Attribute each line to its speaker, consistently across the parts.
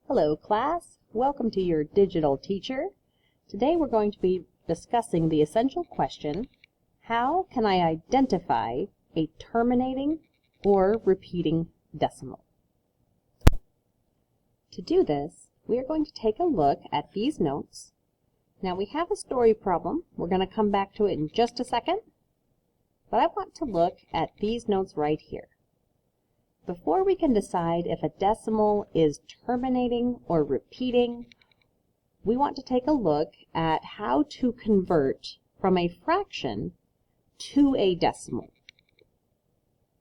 Speaker 1: Hello class, welcome to your digital teacher. Today we're going to be discussing the essential question, how can I identify a terminating or repeating decimal? To do this, we are going to take a look at these notes. Now we have a story problem. We're going to come back to it in just a second, but I want to look at these notes right here. Before we can decide if a decimal is terminating or repeating, we want to take a look at how to convert from a fraction to a decimal.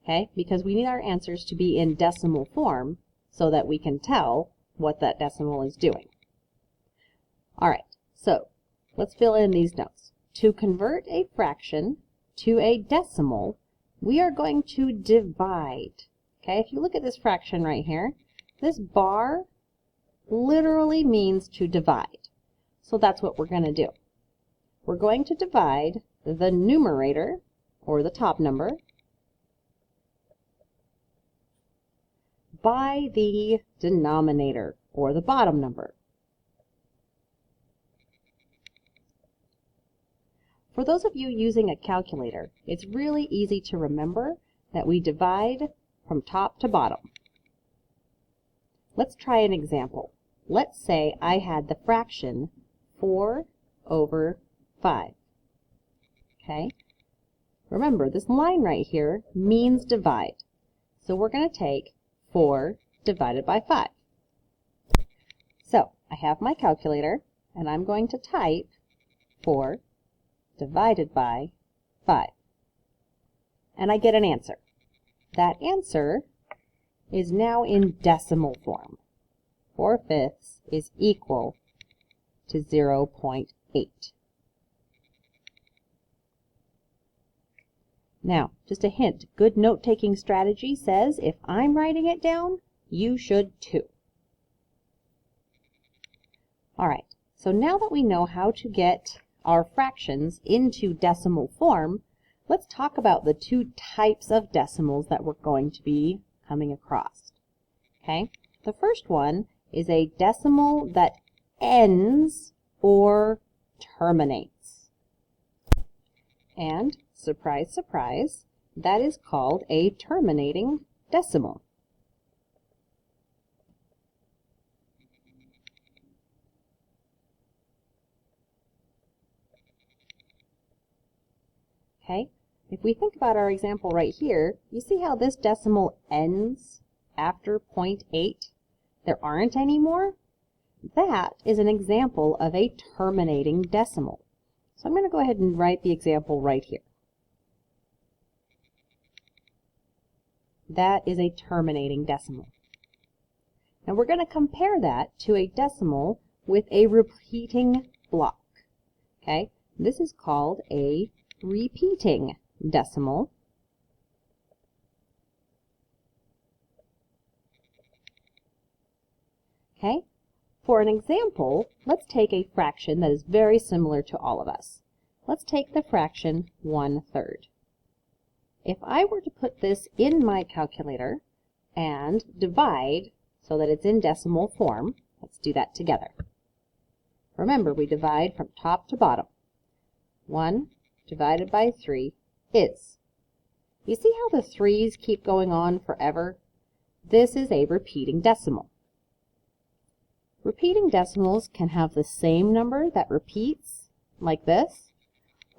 Speaker 1: Okay, because we need our answers to be in decimal form so that we can tell what that decimal is doing. Alright, so let's fill in these notes. To convert a fraction to a decimal, we are going to divide. Okay, if you look at this fraction right here, this bar literally means to divide. So that's what we're going to do. We're going to divide the numerator, or the top number, by the denominator, or the bottom number. For those of you using a calculator, it's really easy to remember that we divide from top to bottom. Let's try an example. Let's say I had the fraction 4 over 5. Okay? Remember, this line right here means divide. So we're going to take 4 divided by 5. So I have my calculator, and I'm going to type 4 divided by 5. And I get an answer. That answer is now in decimal form. 4/5 is equal to 0.8. Now, just a hint, good note-taking strategy says if I'm writing it down, you should too. Alright, so now that we know how to get our fractions into decimal form, let's talk about the two types of decimals that we're going to be coming across. Okay, the first one is a decimal that ends or terminates. And, surprise, surprise, that is called a terminating decimal. Okay, if we think about our example right here, you see how this decimal ends after 0.8? There aren't any more? That is an example of a terminating decimal. So I'm going to go ahead and write the example right here. That is a terminating decimal. Now we're going to compare that to a decimal with a repeating block. Okay, this is called a repeating decimal. Okay, for an example, let's take a fraction that is very similar to all of us. Let's take the fraction 1/3. If I were to put this in my calculator and divide so that it's in decimal form, let's do that together. Remember, we divide from top to bottom. 1 divided by 3 is. You see how the 3's keep going on forever? This is a repeating decimal. Repeating decimals can have the same number that repeats, like this,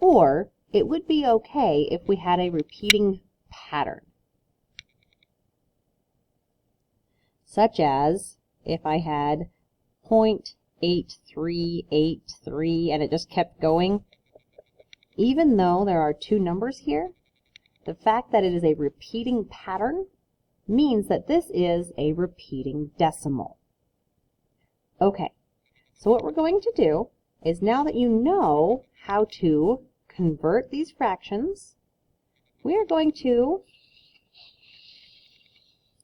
Speaker 1: or it would be okay if we had a repeating pattern. Such as if I had 0.8383 and it just kept going. Even though there are two numbers here, the fact that it is a repeating pattern means that this is a repeating decimal. Okay, so what we're going to do is, now that you know how to convert these fractions, we are going to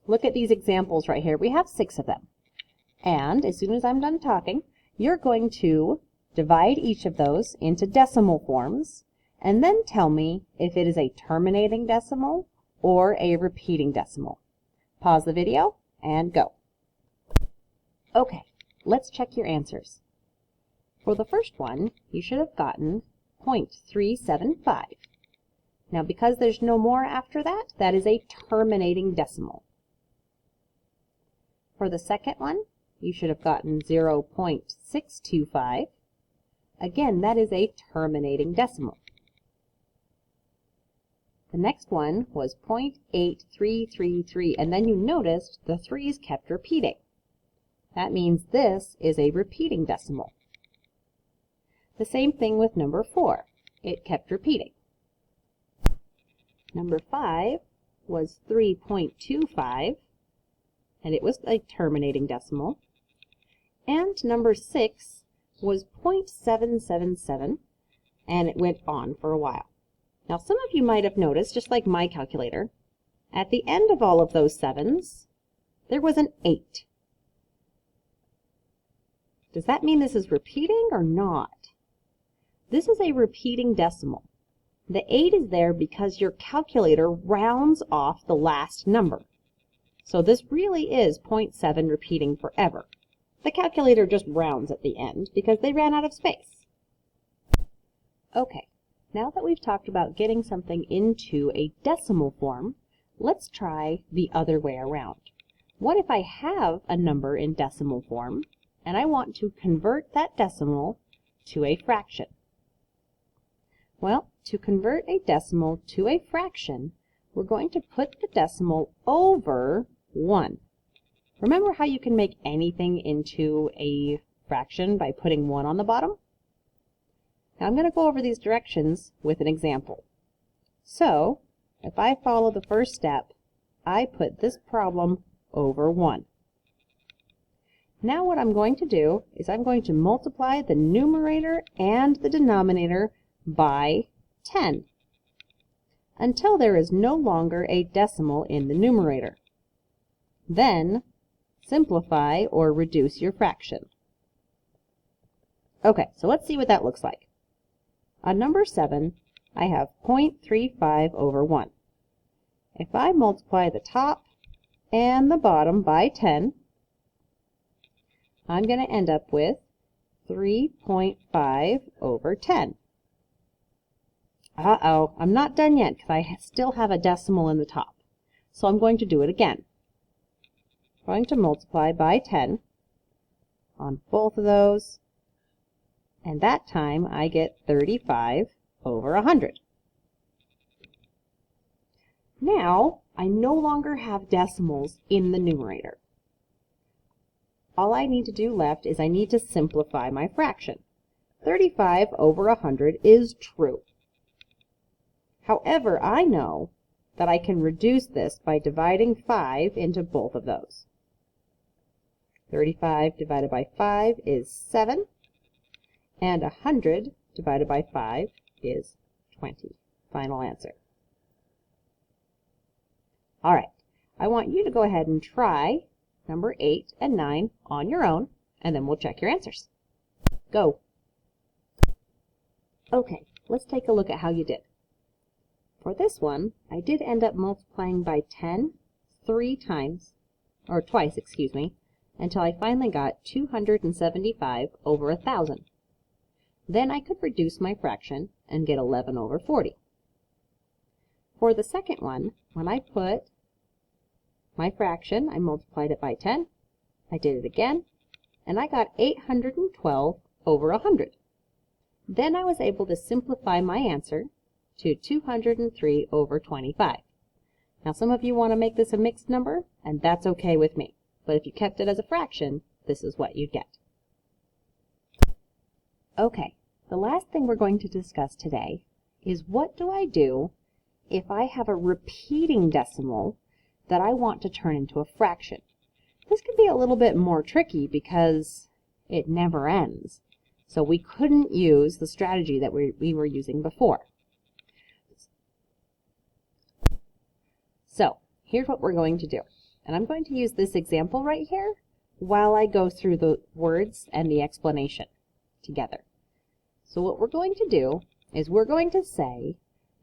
Speaker 1: look at these examples right here. We have 6 of them. And as soon as I'm done talking, you're going to divide each of those into decimal forms, and then tell me if it is a terminating decimal or a repeating decimal. Pause the video and go. Okay, let's check your answers. For the first one, you should have gotten 0.375. Now, because there's no more after that, that is a terminating decimal. For the second one, you should have gotten 0.625. Again, that is a terminating decimal. The next one was 0.8333, and then you noticed the 3's kept repeating. That means this is a repeating decimal. The same thing with number 4. It kept repeating. Number 5 was 3.25, and it was a terminating decimal. And number 6 was 0.777, and it went on for a while. Now, some of you might have noticed, just like my calculator, at the end of all of those 7's, there was an 8. Does that mean this is repeating or not? This is a repeating decimal. The 8 is there because your calculator rounds off the last number. So this really is 0.7 repeating forever. The calculator just rounds at the end because they ran out of space. Okay, now that we've talked about getting something into a decimal form, let's try the other way around. What if I have a number in decimal form and I want to convert that decimal to a fraction? Well, to convert a decimal to a fraction, we're going to put the decimal over 1. Remember how you can make anything into a fraction by putting 1 on the bottom? Now I'm going to go over these directions with an example. So, if I follow the first step, I put this problem over 1. Now what I'm going to do is I'm going to multiply the numerator and the denominator by 10 until there is no longer a decimal in the numerator. Then simplify or reduce your fraction. Okay, so let's see what that looks like. On number 7, I have 0.35 over 1. If I multiply the top and the bottom by 10, I'm going to end up with 3.5 over 10. Uh-oh, I'm not done yet because I still have a decimal in the top. So I'm going to do it again. I'm going to multiply by 10 on both of those, and that time I get 35 over 100. Now, I no longer have decimals in the numerator. All I need to do left is I need to simplify my fraction. 35 over 100 is true. However, I know that I can reduce this by dividing 5 into both of those. 35 divided by 5 is 7, and 100 divided by 5 is 20. Final answer. All right, I want you to go ahead and try number 8 and 9 on your own, and then we'll check your answers. Go. Okay, let's take a look at how you did. For this one, I did end up multiplying by 10 twice, until I finally got 275 over 1,000. Then I could reduce my fraction and get 11 over 40. For the second one, when I put my fraction, I multiplied it by 10, I did it again, and I got 812 over 100. Then I was able to simplify my answer to 203 over 25. Now some of you want to make this a mixed number, and that's okay with me. But if you kept it as a fraction, this is what you'd get. Okay, the last thing we're going to discuss today is what do I do if I have a repeating decimal that I want to turn into a fraction. This can be a little bit more tricky because it never ends. So we couldn't use the strategy that we were using before. So here's what we're going to do. And I'm going to use this example right here while I go through the words and the explanation together. So what we're going to do is we're going to say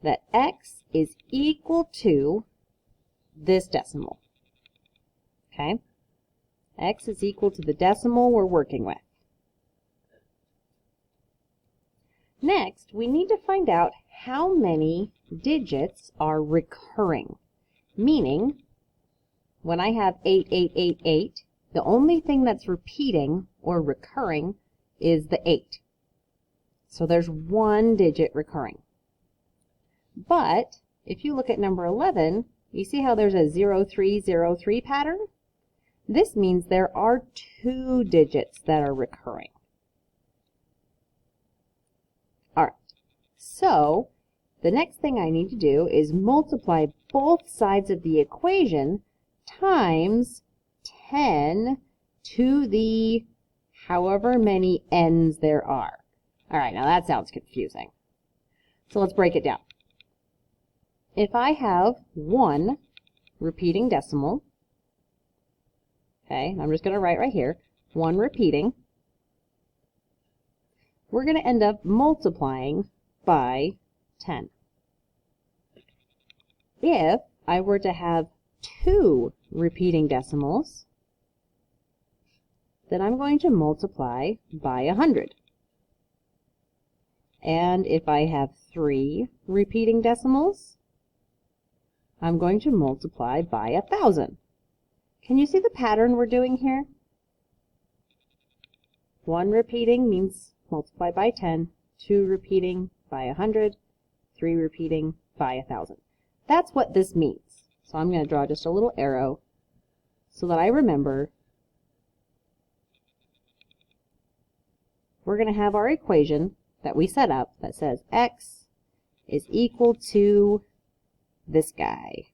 Speaker 1: that x is equal to this decimal. Okay? X is equal to the decimal we're working with. Next, we need to find out how many digits are recurring. Meaning, when I have 8888, the only thing that's repeating or recurring is the 8. So there's one digit recurring. But if you look at number 11, you see how there's a 0303 pattern? This means there are 2 digits that are recurring. Alright, so the next thing I need to do is multiply both sides of the equation times 10 to the however many n's there are. Alright, now that sounds confusing. So let's break it down. If I have 1 repeating decimal, okay, I'm just going to write right here, 1 repeating, we're going to end up multiplying by 10. If I were to have 2 repeating decimals, then I'm going to multiply by 100. And if I have 3 repeating decimals, I'm going to multiply by 1,000. Can you see the pattern we're doing here? 1 repeating means multiply by 10, 2 repeating by 100, 3 repeating by 1,000. That's what this means. So I'm going to draw just a little arrow so that I remember we're going to have our equation that we set up that says x is equal to this guy.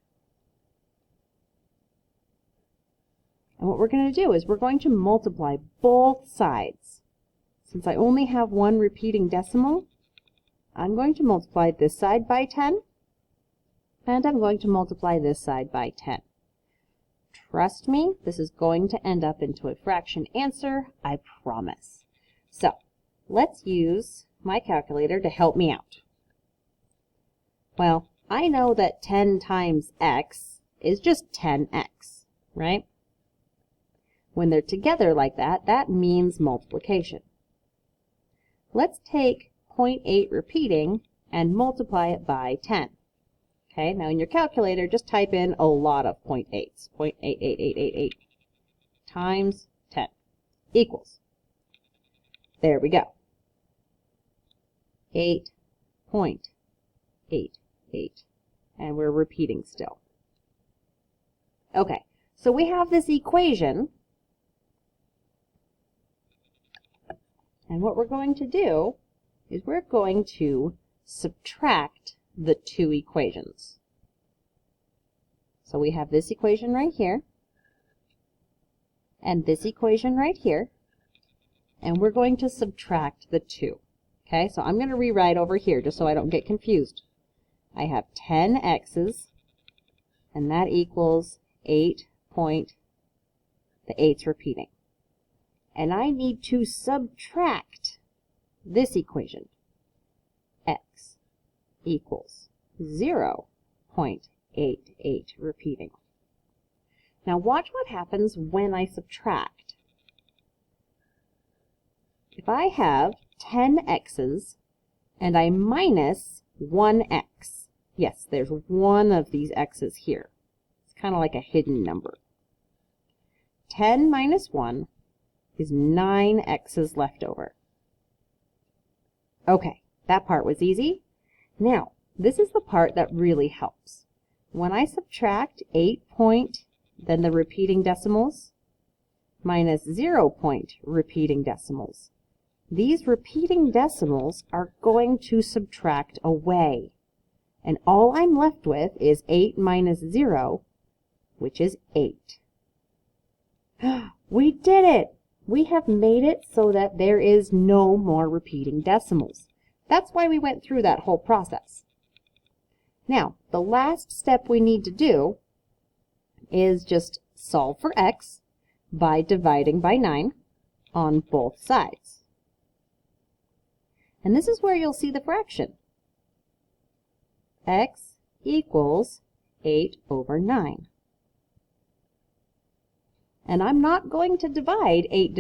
Speaker 1: And what we're going to do is we're going to multiply both sides. Since I only have 1 repeating decimal, I'm going to multiply this side by 10, and I'm going to multiply this side by 10. Trust me, this is going to end up into a fraction answer, I promise. So, let's use my calculator to help me out. Well, I know that 10 times x is just 10x, right? When they're together like that, that means multiplication. Let's take 0.8 repeating and multiply it by 10. Okay, now in your calculator, just type in a lot of 0.8s. 0.88888 times 10 equals. There we go. 8.88. And we're repeating still. Okay, so we have this equation. And what we're going to do is we're going to subtract the 2 equations. So we have this equation right here, and this equation right here, and we're going to subtract the 2. Okay, so I'm going to rewrite over here just so I don't get confused. I have 10 x's, and that equals 8 point, the 8's repeating. And I need to subtract this equation. X equals 0.88 repeating. Now watch what happens when I subtract. If I have 10 x's and I minus 1x, yes, there's one of these x's here. It's kind of like a hidden number. 10 minus 1 is 9 x's left over. Okay, that part was easy. Now, this is the part that really helps. When I subtract 8 point, then the repeating decimals, minus 0 point repeating decimals, these repeating decimals are going to subtract away. And all I'm left with is 8 minus 0, which is 8. We did it! We have made it so that there is no more repeating decimals. That's why we went through that whole process. Now, the last step we need to do is just solve for x by dividing by 9 on both sides. And this is where you'll see the fraction. X equals 8 over 9. And I'm not going to divide 8